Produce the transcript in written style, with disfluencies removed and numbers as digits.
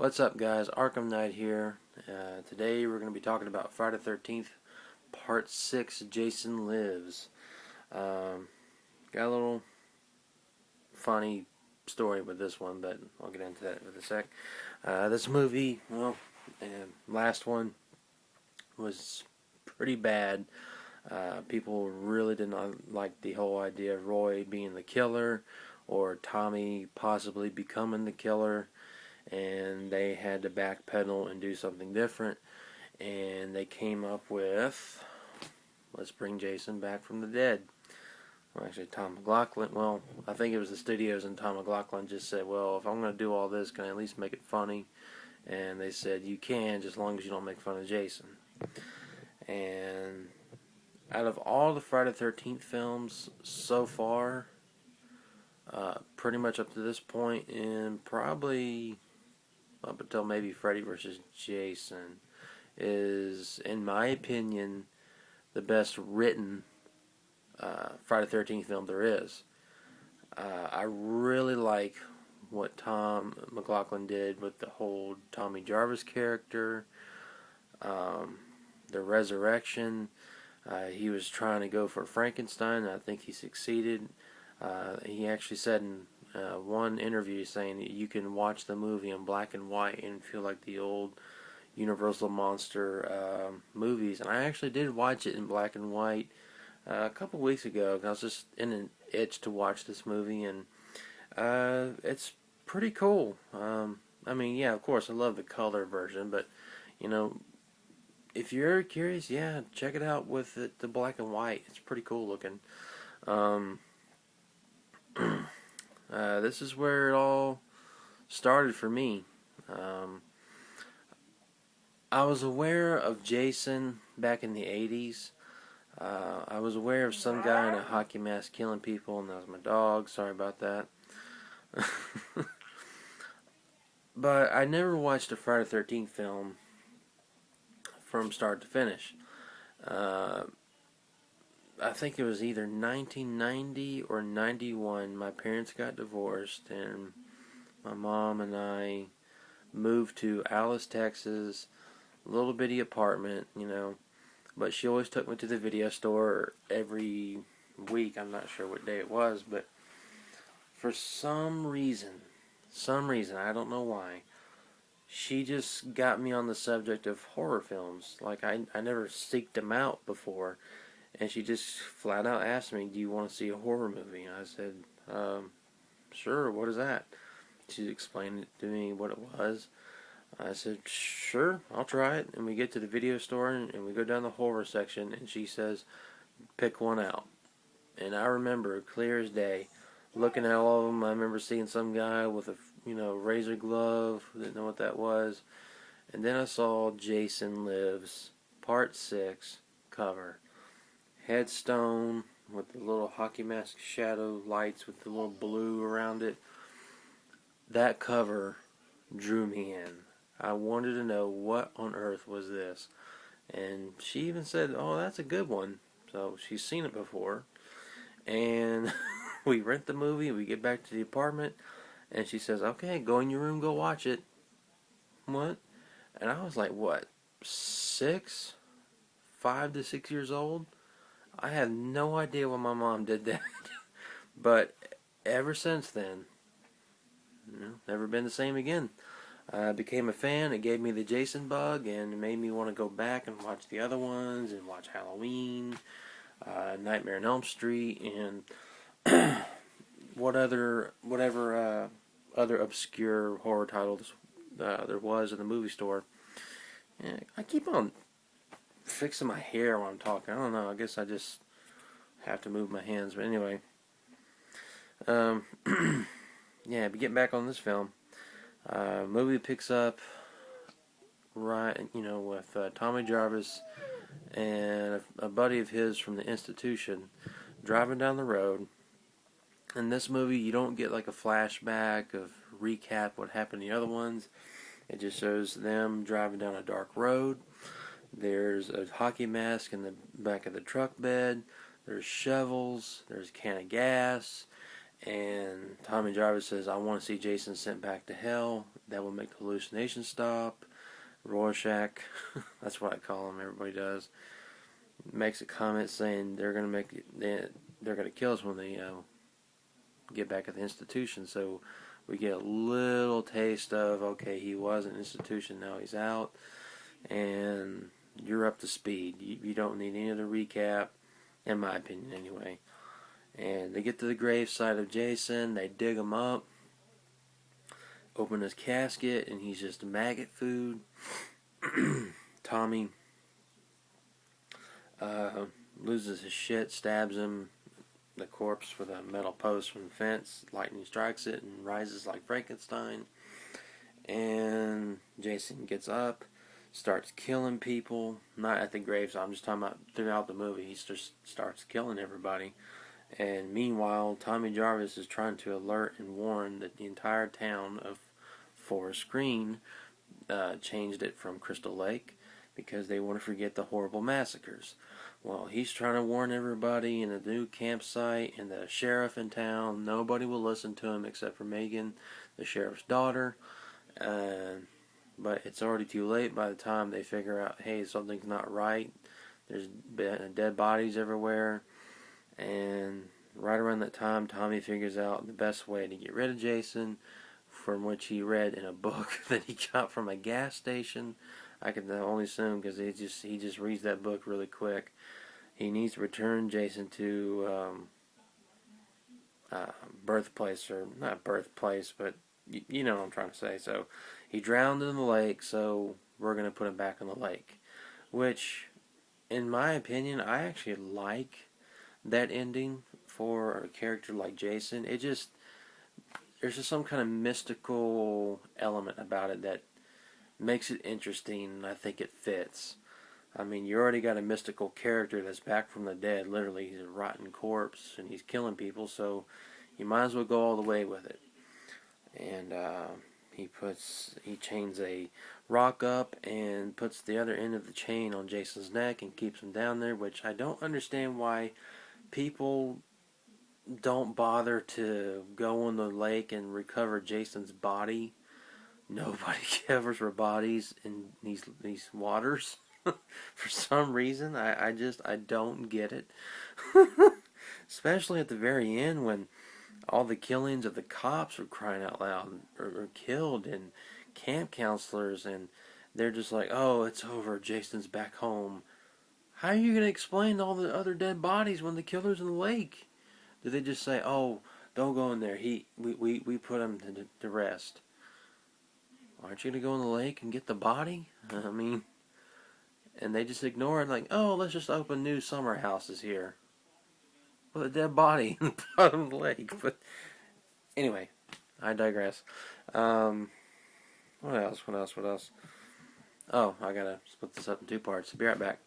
What's up, guys? Arkham Knight here. Today we're going to be talking about Friday the 13th, Part 6, Jason Lives. Got a little funny story with this one, but I'll get into that in a sec. This movie, last one was pretty bad. People really did not like the whole idea of Roy being the killer, or Tommy possibly becoming the killer. And they had to backpedal and do something different, and they came up with, let's bring Jason back from the dead. Well, actually, Tom McLaughlin, I think it was the studios, and Tom McLaughlin just said, well, if I'm going to do all this, can I at least make it funny? And they said, you can, just as long as you don't make fun of Jason. And out of all the Friday the 13th films so far, pretty much up to this point, and probably up until maybe Freddy vs. Jason, is, in my opinion, the best written Friday the 13th film there is. I really like what Tom McLaughlin did with the whole Tommy Jarvis character, the resurrection. He was trying to go for Frankenstein, and I think he succeeded. He actually said in one interview saying that you can watch the movie in black and white and feel like the old Universal Monster movies. And I actually did watch it in black and white a couple weeks ago. I was just in an itch to watch this movie, and it's pretty cool. Yeah, of course, I love the color version, but if you're curious, yeah, check it out with the black and white. It's pretty cool looking. This is where it all started for me. I was aware of Jason back in the 80s. I was aware of some guy in a hockey mask killing people, and that was my dog. Sorry about that. But I never watched a Friday the 13th film from start to finish. I think it was either 1990 or 91. My parents got divorced, and my mom and I moved to Alice, Texas, a little bitty apartment, but she always took me to the video store every week. I'm not sure what day it was, but for some reason, I don't know why, she just got me on the subject of horror films. Like, I never seeked them out before. And she just flat out asked me, do you want to see a horror movie? And I said, sure, what is that? She explained it to me what it was. I said, sure, I'll try it. And we get to the video store, and we go down the horror section, and she says, pick one out. And I remember, clear as day, looking at all of them. I remember seeing some guy with a razor glove, didn't know what that was. And then I saw Jason Lives, Part 6, cover. Headstone with the little hockey mask shadow lights with the little blue around it. That cover drew me in. I wanted to know what on earth was this. And she even said, oh, that's a good one. So she's seen it before. And we rent the movie, we get back to the apartment, and she says, okay, go in your room, go watch it. What? And I was like, what, 5 to 6 years old? I have no idea why my mom did that. But ever since then, never been the same again. I became a fan. It gave me the Jason bug, and it made me want to go back and watch the other ones, and watch Halloween, Nightmare on Elm Street, and whatever other obscure horror titles there was in the movie store. And I keep on fixing my hair while I'm talking. I don't know. I guess I just have to move my hands. But anyway, yeah. But getting back on this film, movie picks up right, with Tommy Jarvis and a buddy of his from the institution driving down the road. In this movie, you don't get like a flashback of recap what happened in the other ones. It just shows them driving down a dark road. There's a hockey mask in the back of the truck bed. There's shovels. There's a can of gas. And Tommy Jarvis says, I want to see Jason sent back to hell. That will make the hallucination stop. Rorschach, that's what I call him, everybody does, makes a comment saying they're going to kill us when they get back at the institution. So we get a little taste of, okay, he was an institution, now he's out, and you're up to speed. You don't need any other recap, in my opinion anyway. And they get to the gravesite of Jason, they dig him up, open his casket, and he's just maggot food. Tommy loses his shit, stabs him, the corpse, with a metal post from the fence. Lightning strikes it and rises like Frankenstein. And Jason gets up, starts killing people. Not at the grave, so I'm just talking about throughout the movie. He just starts killing everybody. And meanwhile, Tommy Jarvis is trying to alert and warn that the entire town of Forest Green changed it from Crystal Lake because they want to forget the horrible massacres. Well, he's trying to warn everybody in the new campsite and the sheriff in town. Nobody will listen to him except for Megan, the sheriff's daughter. But it's already too late by the time they figure out, hey, something's not right. There's dead bodies everywhere. And right around that time, Tommy figures out the best way to get rid of Jason, from which he read in a book that he got from a gas station. I can only assume because he just reads that book really quick. He needs to return Jason to birthplace, or not birthplace, but you know what I'm trying to say. So he drowned in the lake, so we're going to put him back in the lake. Which, in my opinion, I actually like that ending for a character like Jason. There's just some kind of mystical element about it that makes it interesting, and I think it fits. I mean, you already got a mystical character that's back from the dead. Literally, he's a rotten corpse, and he's killing people, so you might as well go all the way with it. And he chains a rock up and puts the other end of the chain on Jason's neck and keeps him down there, which I don't understand why people don't bother to go in the lake and recover Jason's body. Nobody covers for bodies in these waters. For some reason, I don't get it. Especially at the very end when all the killings of the cops are crying out loud or killed, and camp counselors, and they're just like, oh, it's over, Jason's back home. How are you going to explain all the other dead bodies when the killer's in the lake? Do they just say, oh, don't go in there, we put him to rest? Aren't you going to go in the lake and get the body? I mean, and they just ignore it, like, oh, let's just open new summer houses here with a dead body in the bottom of the lake. But anyway, I digress. What else? Oh, I gotta split this up in two parts. Be right back.